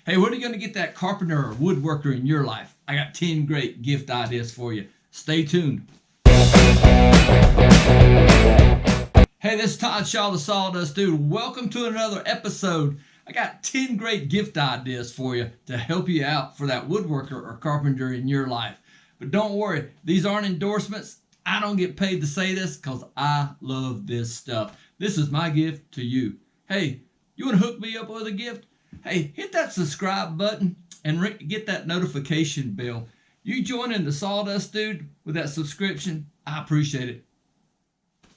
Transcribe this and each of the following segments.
Hey, when are you going to get that carpenter or woodworker in your life? I got 10 great gift ideas for you. Stay tuned. Hey, this is Todd Shaw, the Sawdust Dude. Welcome to another episode. I got 10 great gift ideas for you to help you out for that woodworker or carpenter in your life. But don't worry, these aren't endorsements. I don't get paid to say this because I love this stuff. This is my gift to you. Hey, you want to hook me up with a gift? Hey, hit that subscribe button and get that notification bell. You joining the Sawdust Dude with that subscription, I appreciate it.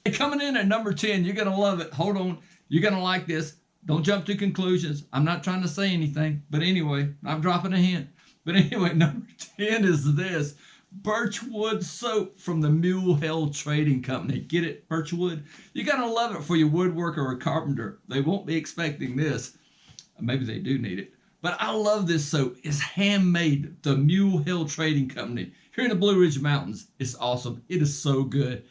Hey, coming in at number 10, you're going to love it. Hold on. You're going to like this. Don't jump to conclusions. I'm not trying to say anything. But anyway, I'm dropping a hint. But anyway, number 10 is this. Birchwood soap from the Mule Hill Trading Company. Get it? Birchwood? You're going to love it for your woodworker or carpenter. They won't be expecting this. Maybe they do need it. But I love this soap. It's handmade. The Mule Hill Trading Company. Here in the Blue Ridge Mountains. It's awesome. It is so good.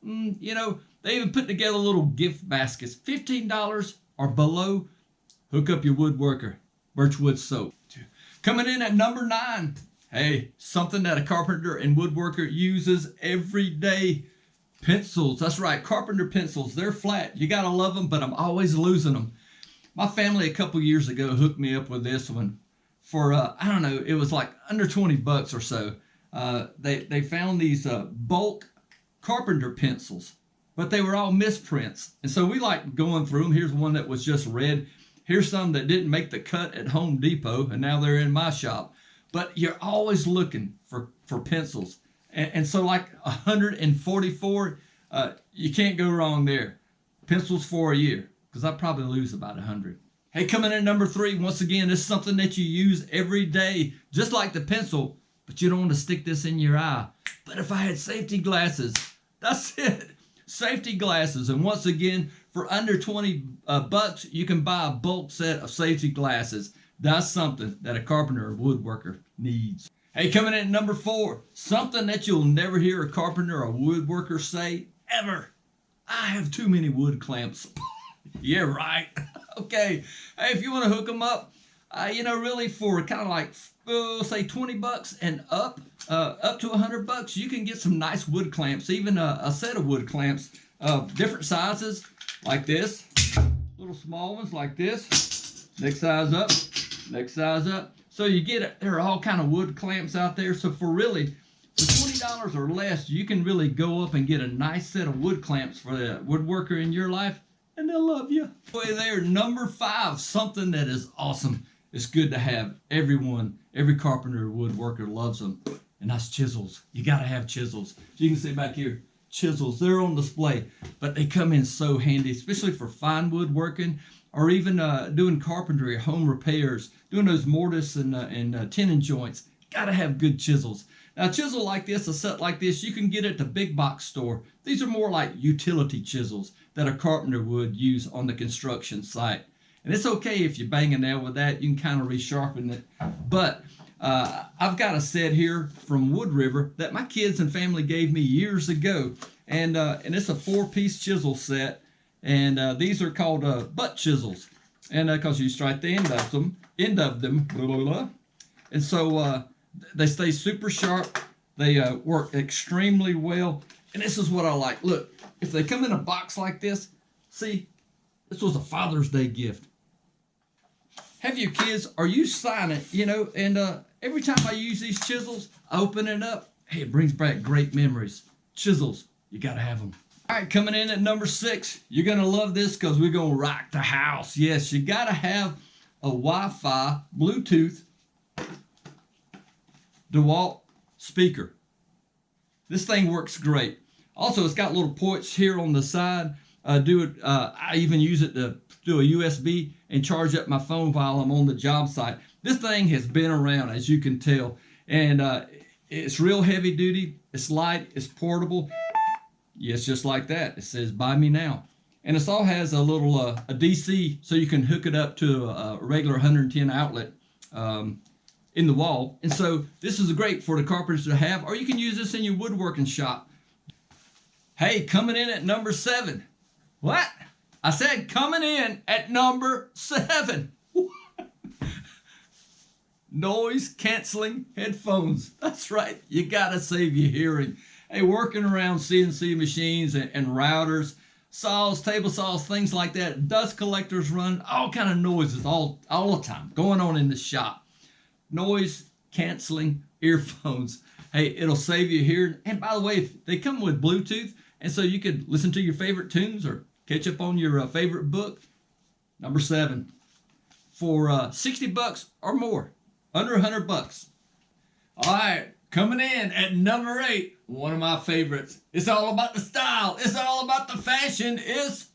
You know, they even put together little gift baskets. $15 or below. Hook up your woodworker. Birchwood soap. Coming in at number 9. Hey, something that a carpenter and woodworker uses every day. Pencils. That's right. Carpenter pencils. They're flat. You got to love them, but I'm always losing them. My family a couple years ago hooked me up with this one for, I don't know, it was like under 20 bucks or so. They found these bulk carpenter pencils, but they were all misprints. And so we like going through them. Here's one that was just red. Here's some that didn't make the cut at Home Depot, and now they're in my shop. But you're always looking for pencils. And so like 144, you can't go wrong there. Pencils for a year. Because I probably lose about 100. Hey, coming in at number 3, once again, this is something that you use every day, just like the pencil, but you don't want to stick this in your eye. But if I had safety glasses, that's it. Safety glasses. And once again, for under 20 bucks, you can buy a bulk set of safety glasses. That's something that a carpenter or woodworker needs. Hey, coming in at number 4, something that you'll never hear a carpenter or woodworker say ever. I have too many wood clamps. Yeah, right. Okay. Hey, if you want to hook them up, you know, really for kind of like, say 20 bucks and up to 100 bucks, you can get some nice wood clamps, even a set of wood clamps, different sizes like this, little small ones like this, next size up, next size up. So you get it. There are all kind of wood clamps out there. So for $20 or less, you can really go up and get a nice set of wood clamps for the woodworker in your life. And they'll love you. Way there, number 5, something that is awesome. It's good to have. Every carpenter or woodworker loves them. And that's chisels. You got to have chisels. You can see back here, chisels. They're on display. But they come in so handy, especially for fine woodworking or even doing carpentry or home repairs, doing those mortise and tenon joints. Got to have good chisels. Now, a chisel like this, a set like this, you can get at the big box store. These are more like utility chisels that a carpenter would use on the construction site. And it's okay if you bang a nail with that. You can kind of resharpen it. But I've got a set here from WoodRiver that my kids and family gave me years ago. And it's a 4-piece chisel set. And these are called butt chisels. And because you strike the end of them, blah, blah, blah. And so they stay super sharp. They work extremely well. And this is what I like. Look, if they come in a box like this, see, this was a Father's Day gift. Have your kids, or you sign it, you know, and every time I use these chisels, I open it up. Hey, it brings back great memories. Chisels, you got to have them. All right, coming in at number 6, you're going to love this because we're going to rock the house. Yes, you got to have a Wi-Fi Bluetooth Dewalt speaker. This thing works great. Also, it's got little ports here on the side. I even use it to do a USB and charge up my phone while I'm on the job site. This thing has been around, as you can tell, and it's real heavy duty. It's light. It's portable. Yes, just like that. It says "Buy me now," and it all has a little a DC, so you can hook it up to a regular 110 outlet. In the wall. And so this is great for the carpenters to have, or you can use this in your woodworking shop. Hey, coming in at number 7. What? I said coming in at number 7. noise canceling headphones. That's right, you gotta save your hearing. Hey, working around CNC machines and routers, saws, table saws, things like that, dust collectors run, all kind of noises all the time going on in the shop. Noise canceling earphones. Hey, it'll save you hearing. And by the way, they come with Bluetooth, and so you could listen to your favorite tunes or catch up on your favorite book. Number 7, for 60 bucks or more, under 100 bucks. All right, coming in at number 8, one of my favorites. It's all about the style. It's all about the fashion. It's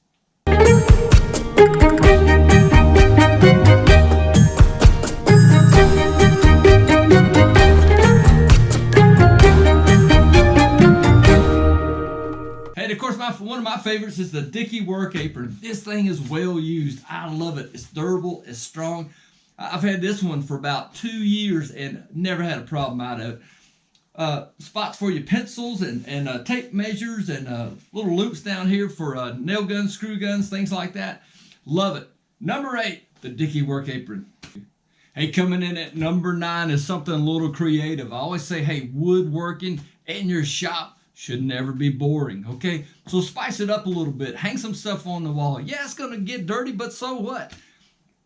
and of course, one of my favorites is the Dickies work apron. This thing is well used. I love it. It's durable. It's strong. I've had this one for about 2 years and never had a problem out of it. Spots for your pencils and tape measures and little loops down here for nail guns, screw guns, things like that. Love it. Number 8, the Dickies work apron. Hey, coming in at number 9 is something a little creative. I always say, hey, woodworking in your shop should never be boring, okay? So spice it up a little bit. Hang some stuff on the wall. Yeah, it's going to get dirty, but so what?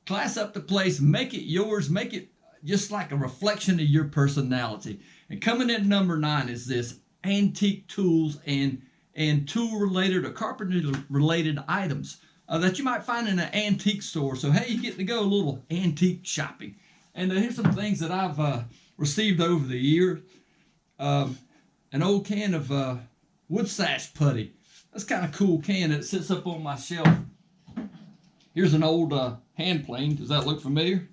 Class up the place. Make it yours. Make it just like a reflection of your personality. And coming in at number 9 is this antique tools and tool-related or carpenter-related items that you might find in an antique store. So, hey, you get to go a little antique shopping. And here's some things that I've received over the years. An old can of wood sash putty. That's kind of cool can that sits up on my shelf. Here's an old hand plane. Does that look familiar?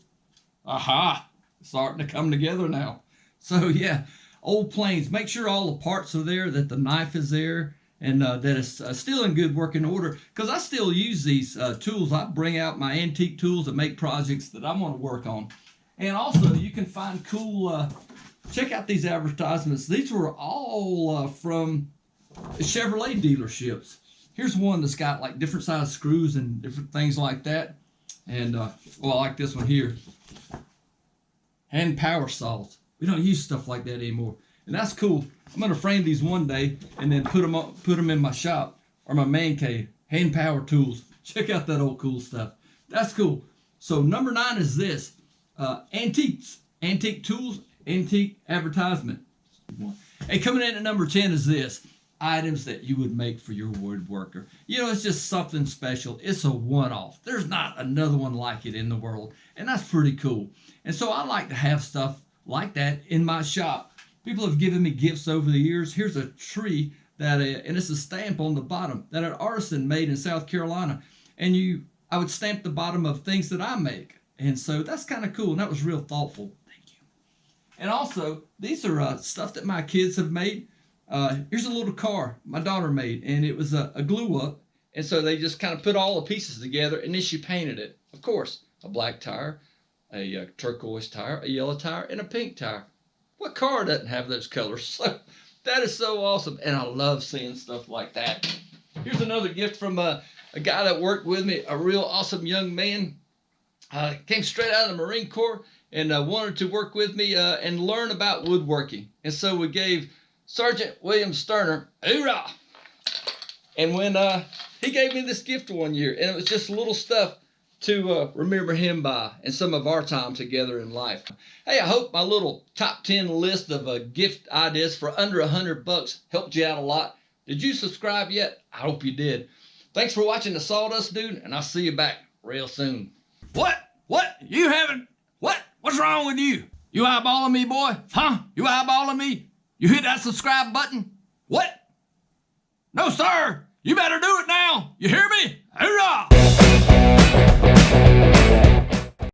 Aha! It's starting to come together now. So yeah, old planes. Make sure all the parts are there, that the knife is there, and that it's still in good working order. Because I still use these tools. I bring out my antique tools that make projects that I want to work on. And also, you can find cool... check out these advertisements. These were all from Chevrolet dealerships. Here's one that's got like different size screws and different things like that. And, well, I like this one here. Hand power saws. We don't use stuff like that anymore. And that's cool. I'm going to frame these one day and then put them in my shop or my man cave. Hand power tools. Check out that old cool stuff. That's cool. So number 9 is this. Antiques. Antique tools. Antique advertisement. And coming in at number 10 is this. Items that you would make for your woodworker. You know, it's just something special. It's a one-off. There's not another one like it in the world. And that's pretty cool. And so I like to have stuff like that in my shop. People have given me gifts over the years. Here's a tree that, and it's a stamp on the bottom that an artisan made in South Carolina. And I would stamp the bottom of things that I make. And so that's kind of cool. And that was real thoughtful. And also, these are stuff that my kids have made. Here's a little car my daughter made, and it was a glue up. And so they just kind of put all the pieces together, and then she painted it. Of course, a black tire, a turquoise tire, a yellow tire, and a pink tire. What car doesn't have those colors? So that is so awesome, and I love seeing stuff like that. Here's another gift from a guy that worked with me, a real awesome young man. Came straight out of the Marine Corps. And wanted to work with me and learn about woodworking. And so we gave Sergeant William Sterner, hoorah! And when he gave me this gift one year, and it was just little stuff to remember him by and some of our time together in life. Hey, I hope my little top 10 list of gift ideas for under 100 bucks helped you out a lot. Did you subscribe yet? I hope you did. Thanks for watching the Sawdust Dude, and I'll see you back real soon. What? You haven't? What? What's wrong with you? You eyeballing me, boy? Huh? You eyeballing me? You hit that subscribe button? What? No, sir. You better do it now. You hear me? Hoorah!